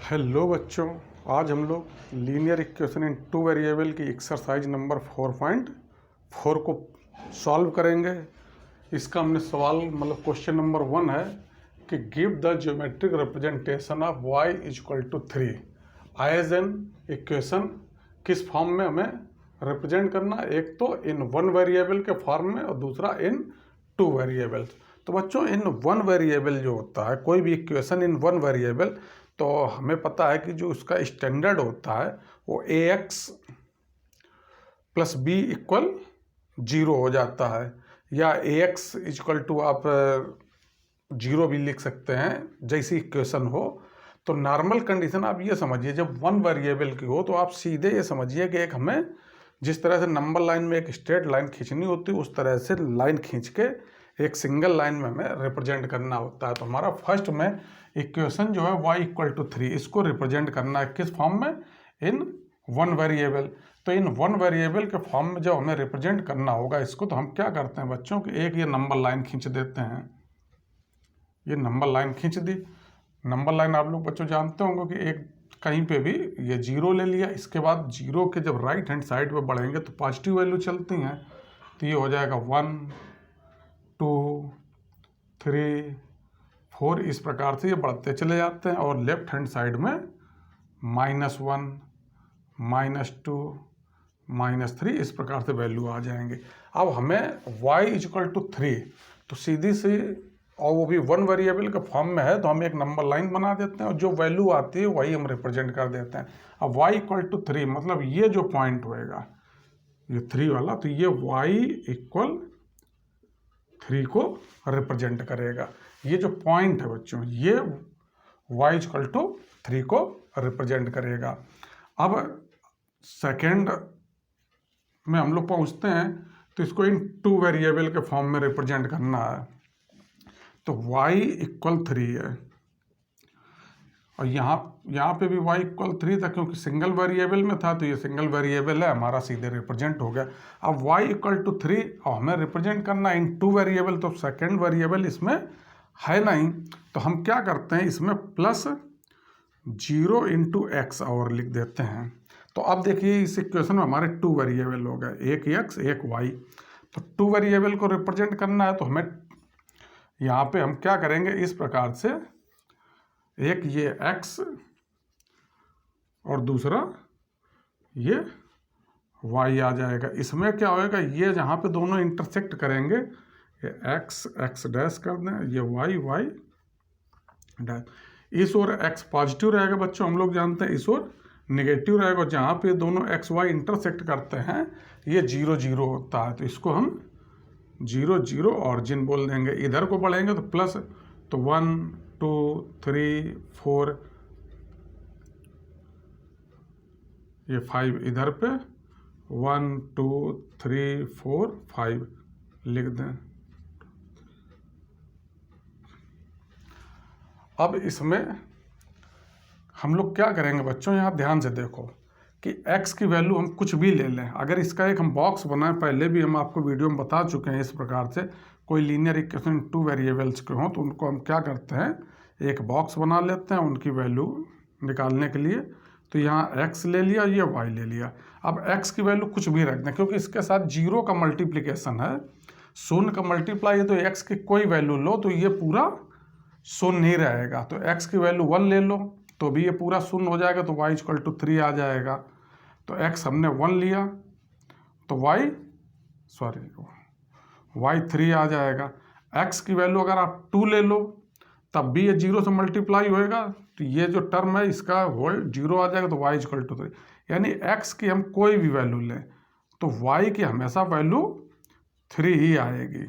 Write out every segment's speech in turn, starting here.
Hello बच्चों, आज हम लोग linear equation in two variable की एक्सरसाइज नंबर 4.4 को सॉल्व करेंगे। इसका हमने सवाल क्वेश्चन नंबर 1 है कि give the geometric representation of y equal to 3 as an equation. किस फॉर्म में हमें रिप्रेजेंट करना, एक तो इन वन वेरिएबल के फॉर्म में और दूसरा इन टू वेरिएबल। तो बच्चों, इन वन वेरिएबल जो होता है, कोई भी इक्वेशन इन वन वेरिएबल, तो हमें पता है कि जो उसका स्टैंडर्ड होता है वो ax प्लस बी इक्वल 0 हो जाता है, या ax इक्वल टू आप 0 भी लिख सकते हैं जैसी इक्वेशन हो। तो नॉर्मल कंडीशन आप ये समझिए, जब वन वेरिएबल की हो तो आप सीधे ये समझिए कि एक हमें जिस तरह से नंबर लाइन में एक स्ट्रेट लाइन खींचनी होती है, उस तरह से लाइन खींच के एक सिंगल लाइन में हमें रिप्रेजेंट करना होता है। तो हमारा फर्स्ट में इक्वेशन जो है y इक्वल टू 3, इसको रिप्रेजेंट करना है किस फॉर्म में, इन वन वेरिएबल। तो इन वन वेरिएबल के फॉर्म में जब हमें रिप्रेजेंट करना होगा इसको, तो हम क्या करते हैं बच्चों कि एक ये नंबर लाइन खींच देते हैं। ये नंबर लाइन खींच दी। नंबर लाइन आप लोग बच्चों जानते होंगे कि एक कहीं पे भी ये 0 ले लिया, इसके बाद 0 के जब राइट हैंड साइड पे बढ़ेंगे तो पॉजिटिव वैल्यू चलती हैं। तो ये हो जाएगा 1 2 3 4, इस प्रकार से ये बढ़ते चले जाते हैं। और लेफ्ट हैंड साइड में -1 -2 -3, इस प्रकार से वैल्यू आ जाएंगे। अब हमें y इक्वल टू 3, तो सीधी सी, और वो भी वन वेरिएबल के फॉर्म में है, तो हम एक नंबर लाइन बना देते हैं और जो वैल्यू आती है वही हम रिप्रेजेंट कर देते हैं। अब y इक्वल टू 3 मतलब ये जो पॉइंट होएगा ये 3 वाला, तो ये y इक्वल 3 को रिप्रेजेंट करेगा। ये जो पॉइंट है बच्चों, ये y इक्वल टू 3 को रिप्रेजेंट करेगा। अब सेकेंड में हम लोग पहुंचते हैं, तो इसको इन टू वेरिएबल के फॉर्म में रिप्रेजेंट करना है। तो y इक्वल 3 है, और यहाँ पे भी y इक्वल 3 था, क्योंकि सिंगल वेरिएबल में था, तो ये सिंगल वेरिएबल है हमारा, सीधे रिप्रेजेंट हो गया। अब y इक्वल टू 3 और हमें रिप्रेजेंट करना इन टू वेरिएबल, तो सेकेंड वेरिएबल इसमें है नहीं, तो हम क्या करते हैं, इसमें प्लस 0 इंटू एक्स और लिख देते हैं। तो अब देखिए इस इक्वेशन में हमारे टू वेरिएबल हो गए, एक x एक y। तो टू वेरिएबल को रिप्रेजेंट करना है, तो हमें यहाँ पे हम क्या करेंगे, इस प्रकार से, एक ये x और दूसरा ये y आ जाएगा। इसमें क्या होएगा, ये जहाँ पे दोनों इंटरसेक्ट करेंगे, ये x डैश कर दें, ये y डैश। इस ओर x पॉजिटिव रहेगा बच्चों, हम लोग जानते हैं, इस ओर नेगेटिव रहेगा। जहाँ पे दोनों x y इंटरसेक्ट करते हैं ये 0 0 होता है, तो इसको हम 0 0 ऑरिजिन बोल देंगे। इधर को बढ़ेंगे तो प्लस, तो 1 2 3 4, ये 5 इधर पे, 1 2 3 4 5 लिख दें। अब इसमें हम लोग क्या करेंगे बच्चों, यहाँ ध्यान से देखो कि x की वैल्यू हम कुछ भी ले लें। अगर इसका एक हम बॉक्स बनाएं, पहले भी हम आपको वीडियो में बता चुके हैं, इस प्रकार से कोई लीनियर इक्वेशन टू वेरिएबल्स के हों तो उनको हम क्या करते हैं, एक बॉक्स बना लेते हैं उनकी वैल्यू निकालने के लिए। तो यहाँ x ले लिया, ये y ले लिया। अब x की वैल्यू कुछ भी रख दें, क्योंकि इसके साथ 0 का मल्टीप्लिकेशन है, 0 का मल्टीप्लाई है, तो x की कोई वैल्यू लो तो ये पूरा 0 नहीं रहेगा। तो x की वैल्यू 1 ले लो तो भी ये पूरा 0 हो जाएगा, तो y इक्वल टू 3 आ जाएगा। तो x हमने 1 लिया तो y 3 आ जाएगा। x की वैल्यू अगर आप 2 ले लो तब भी ये 0 से मल्टीप्लाई होएगा, तो ये जो टर्म है इसका होल 0 आ जाएगा, तो y इक्वल टू 3। यानी x की हम कोई भी वैल्यू लें तो y की हमेशा वैल्यू 3 ही आएगी।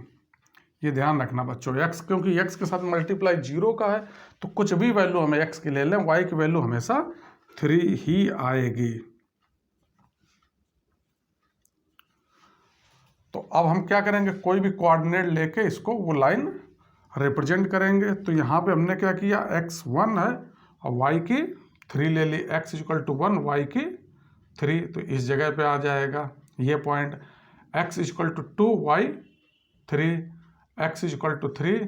ये ध्यान रखना बच्चों, x क्योंकि x के साथ मल्टीप्लाई 0 का है, तो कुछ भी वैल्यू हमें x की ले लें, y की वैल्यू हमेशा 3 ही आएगी। तो अब हम क्या करेंगे, कोई भी कोऑर्डिनेट लेके इसको वो लाइन रिप्रेजेंट करेंगे। तो यहाँ पे हमने क्या किया, x 1 है और y की 3 ले ली, x इक्वल टू 1 y की 3, तो इस जगह पे आ जाएगा ये point. x equal to 2 y 3, x equal to 3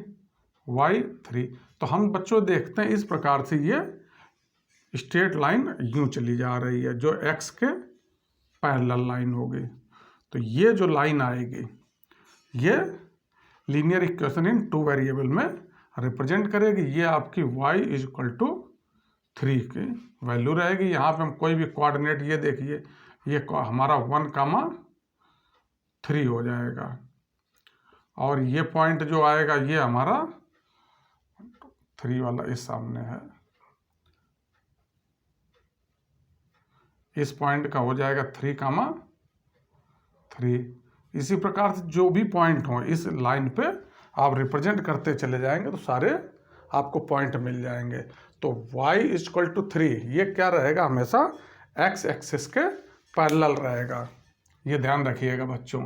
y 3। तो हम बच्चों देखते हैं इस प्रकार से ये स्ट्रेट लाइन यूं चली जा रही है जो एक्स के पैरेलल लाइन होगी। तो ये जो लाइन आएगी ये linear equation in two variable में रिप्रेजेंट करेगी। ये आपकी y इज इक्वल टू 3 की वैल्यू रहेगी। यहाँ पे हम कोई भी कोऑर्डिनेट, ये देखिए ये हमारा 1,3 हो जाएगा और ये पॉइंट जो आएगा ये हमारा 3 वाला इस सामने है, इस पॉइंट का हो जाएगा 3,3। इसी प्रकार से जो भी पॉइंट हो इस लाइन पे आप रिप्रेजेंट करते चले जाएंगे तो सारे आपको पॉइंट मिल जाएंगे। तो y इज इक्वल टू 3 ये क्या रहेगा, हमेशा x एक्सिस के पैरेलल रहेगा, ये ध्यान रखिएगा बच्चों।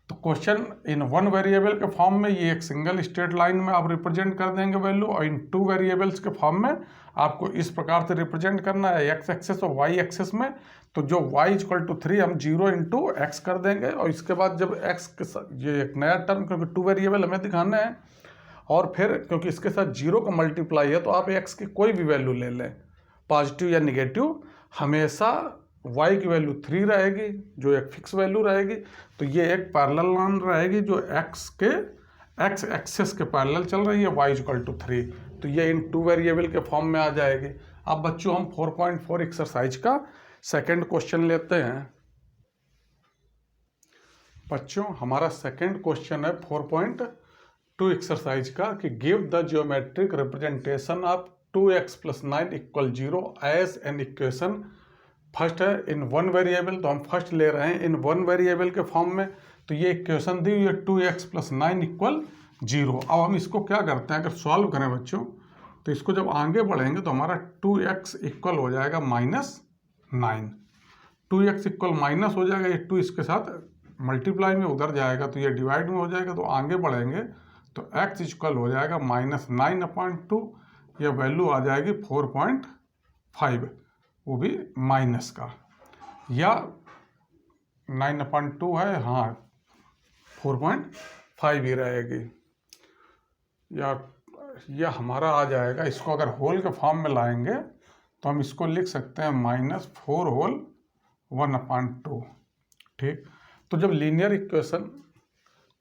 तो क्वेश्चन इन वन वेरिएबल के फॉर्म में ये एक सिंगल स्ट्रेट लाइन में आप रिप्रेजेंट कर देंगे वैल्यू, और इन टू वेरिएबल्स के फॉर्म में आपको इस प्रकार से रिप्रेजेंट करना है x एक्सिस और y एक्सिस में। तो जो y इक्वल टू 3 हम 0 इंटू एक्स कर देंगे, और इसके बाद जब x के साथ ये एक नया टर्म, क्योंकि टू वेरिएबल हमें दिखाना है, और फिर क्योंकि इसके साथ 0 का मल्टीप्लाई है तो आप x की कोई भी वैल्यू ले लें, पॉजिटिव या निगेटिव, हमेशा y की वैल्यू 3 रहेगी जो एक फिक्स वैल्यू रहेगी। तो ये एक पैरेलल लाइन रहेगी जो x एक्सिस के पैरेलल चल रही है, y इक्वल टू 3। तो ये इन टू वेरिएबल के फॉर्म में आ जाएगी। अब बच्चों हम 4.4 एक्सरसाइज का सेकंड क्वेश्चन लेते हैं। बच्चों हमारा सेकंड क्वेश्चन है 4.2 एक्सरसाइज का कि give the geometric representation of 2x + 9 = 0 as an equation. First है इन वन वेरिएबल, तो हम फर्स्ट ले रहे हैं इन वन वेरिएबल के फॉर्म में। तो ये इक्वेशन दी हुई है 2x + 9 = 0। अब हम इसको क्या करते हैं, अगर सॉल्व करें बच्चों तो इसको जब आगे बढ़ेंगे तो हमारा 2x इक्वल हो जाएगा -9। 2x इक्वल माइनस हो जाएगा, ये 2 इसके साथ मल्टीप्लाई में उधर जाएगा तो ये डिवाइड में हो जाएगा। तो आगे बढ़ेंगे तो x इक्वल हो जाएगा -9/2, ये वैल्यू आ जाएगी 4.5, वो भी माइनस का, या 9/2 है, हाँ 4.5 ही रहेगी, या यह हमारा आ जाएगा। इसको अगर होल के फॉर्म में लाएंगे तो हम इसको लिख सकते हैं -4 होल 1/2। ठीक, तो जब लीनियर इक्वेशन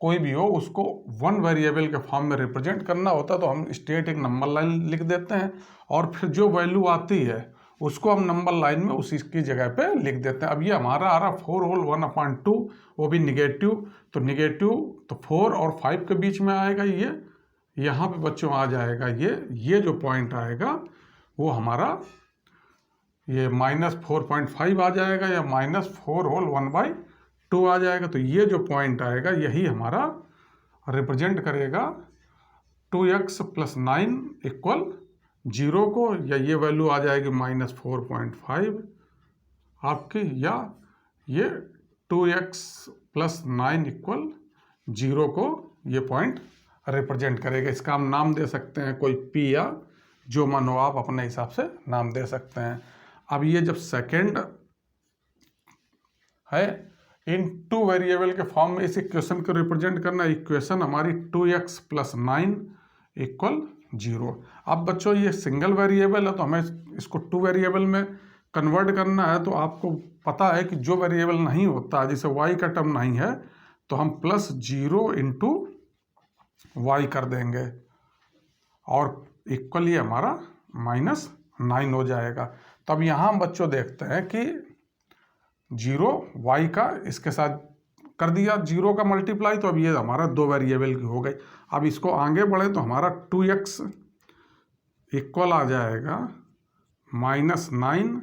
कोई भी हो उसको वन वेरिएबल के फॉर्म में रिप्रेजेंट करना होता है तो हम स्ट्रेट एक नंबर लाइन लिख देते हैं, और फिर जो वैल्यू आती है उसको हम नंबर लाइन में उसी की जगह पे लिख देते हैं। अब ये हमारा आ रहा 4 होल 1/2, वो भी निगेटिव, तो निगेटिव तो 4 और 5 के बीच में आएगा। ये यहाँ पे बच्चों आ जाएगा ये जो पॉइंट आएगा वो हमारा ये -4.5 आ जाएगा, या -4 होल 1/2 आ जाएगा। तो ये जो पॉइंट आएगा यही हमारा रिप्रेजेंट करेगा 2x + 9 = 0 को, या ये वैल्यू आ जाएगी -4.5 आपकी, या ये 2x + 9 = 0 को ये पॉइंट रिप्रेजेंट करेगा। इसका हम नाम दे सकते हैं कोई P, या जो मानो आप अपने हिसाब से नाम दे सकते हैं। अब ये जब सेकंड है इन टू वेरिएबल के फॉर्म में इस इक्वेशन को रिप्रेजेंट करना, इक्वेशन हमारी 2x + 9 = 0। अब बच्चों ये सिंगल वेरिएबल है तो हमें इसको टू वेरिएबल में कन्वर्ट करना है। तो आपको पता है कि जो वेरिएबल नहीं होता, जैसे y का टर्म नहीं है, तो हम +0 × y कर देंगे, और इक्वल ये हमारा -9 हो जाएगा। तो अब यहाँ हम बच्चों देखते हैं कि 0 y का इसके साथ कर दिया 0 का मल्टीप्लाई, तो अब ये हमारा दो वेरिएबल की हो गई। अब इसको आगे बढ़े तो हमारा 2x इक्वल आ जाएगा -9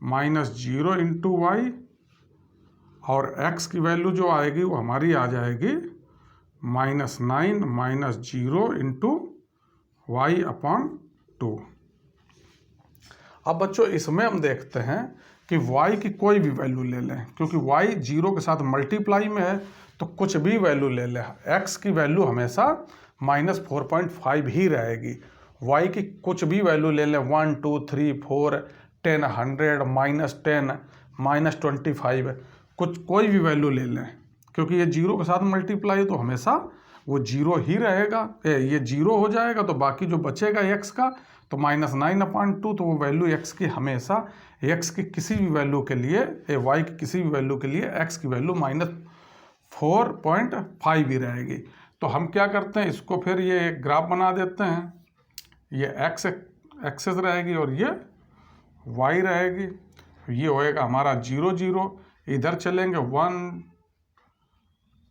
-0 × y, और x की वैल्यू जो आएगी वो हमारी आ जाएगी -9 -0 × y/2। अब बच्चों इसमें हम देखते हैं कि y की कोई भी वैल्यू ले लें, क्योंकि y 0 के साथ मल्टीप्लाई में है, तो कुछ भी वैल्यू ले लें। x की वैल्यू हमेशा -4.5 ही रहेगी। y की कुछ भी वैल्यू ले लें, 1 2 3 4 10 100 -10 -25, कोई भी वैल्यू ले लें, क्योंकि ये 0 के साथ मल्टीप्लाई है तो हमेशा वो 0 ही रहेगा। ये 0 हो जाएगा तो बाकी जो बचेगा x का, तो तो -9/2, तो वो वैल्यू x की हमेशा x की किसी भी वैल्यू के लिए y की किसी भी वैल्यू के लिए x की वैल्यू -4.5 ही रहेगी। तो हम क्या करते हैं, इसको फिर ये एक ग्राफ बना देते हैं, ये x एक्सेस रहेगी और ये y रहेगी। ये होएगा हमारा 0 0, इधर चलेंगे 1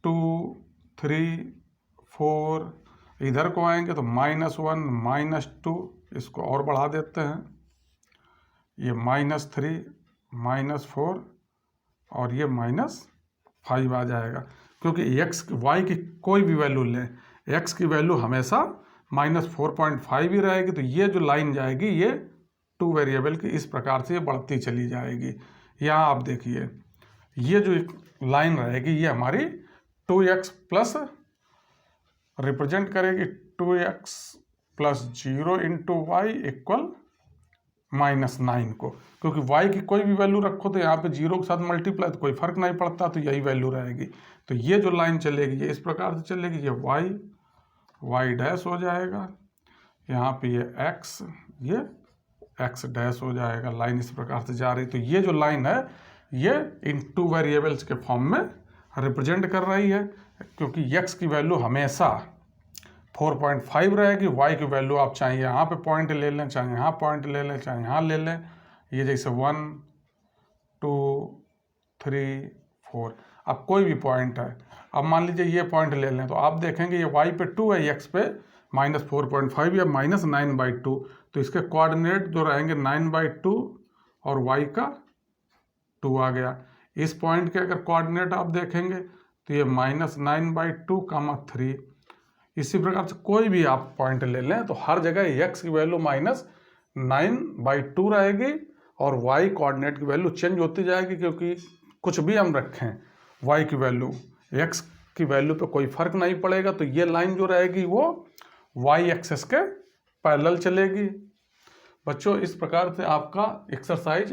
2 3 4, इधर को आएंगे तो -1 -2, इसको और बढ़ा देते हैं, ये -3 -4 और ये -5 आ जाएगा। क्योंकि y की कोई भी वैल्यू लें, x की वैल्यू हमेशा -4.5 ही रहेगी। तो ये जो लाइन जाएगी ये 2 वेरिएबल की इस प्रकार से बढ़ती चली जाएगी। यहाँ आप देखिए, ये जो लाइन रहेगी ये हमारी 2x प्लस रिप्रेजेंट करेगी 2x + 0 × y = -9 को, क्योंकि y की कोई भी वैल्यू रखो तो यहाँ पे 0 के साथ मल्टीप्लाई तो कोई फर्क नहीं पड़ता, तो यही वैल्यू रहेगी। तो ये जो लाइन चलेगी ये इस प्रकार से चलेगी, ये y डैश हो जाएगा, यहाँ पे ये x डैश हो जाएगा। लाइन इस प्रकार से जा रही, तो ये जो लाइन है ये इन 2 वेरिएबल्स के फॉर्म में रिप्रेजेंट कर रही है, क्योंकि x की वैल्यू हमेशा 4.5 रहेगी। y की वैल्यू आप चाहे यहाँ पे पॉइंट ले लें, चाहे यहाँ पॉइंट ले लें, चाहे यहाँ ले लें, ये जैसे 1 2 3 4, अब कोई भी पॉइंट है, अब मान लीजिए ये पॉइंट ले लें, तो आप देखेंगे ये y पे 2 है, x पे -4.5 या -9/2, तो इसके कोऑर्डिनेट जो रहेंगे 9/2 और y का 2 आ गया। इस पॉइंट के अगर कोऑर्डिनेट आप देखेंगे तो ये -9/2, 3। इसी प्रकार से कोई भी आप पॉइंट ले लें तो हर जगह x की वैल्यू -9/2 रहेगी और y कोऑर्डिनेट की वैल्यू चेंज होती जाएगी, क्योंकि कुछ भी हम रखें y की वैल्यू x की वैल्यू पे कोई फर्क नहीं पड़ेगा। तो ये लाइन जो रहेगी वो y एक्सेस के पैरेलल चलेगी। बच्चों, इस प्रकार से आपका एक्सरसाइज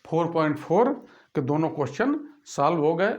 4.4 के दोनों क्वेश्चन सॉल्व हो गए।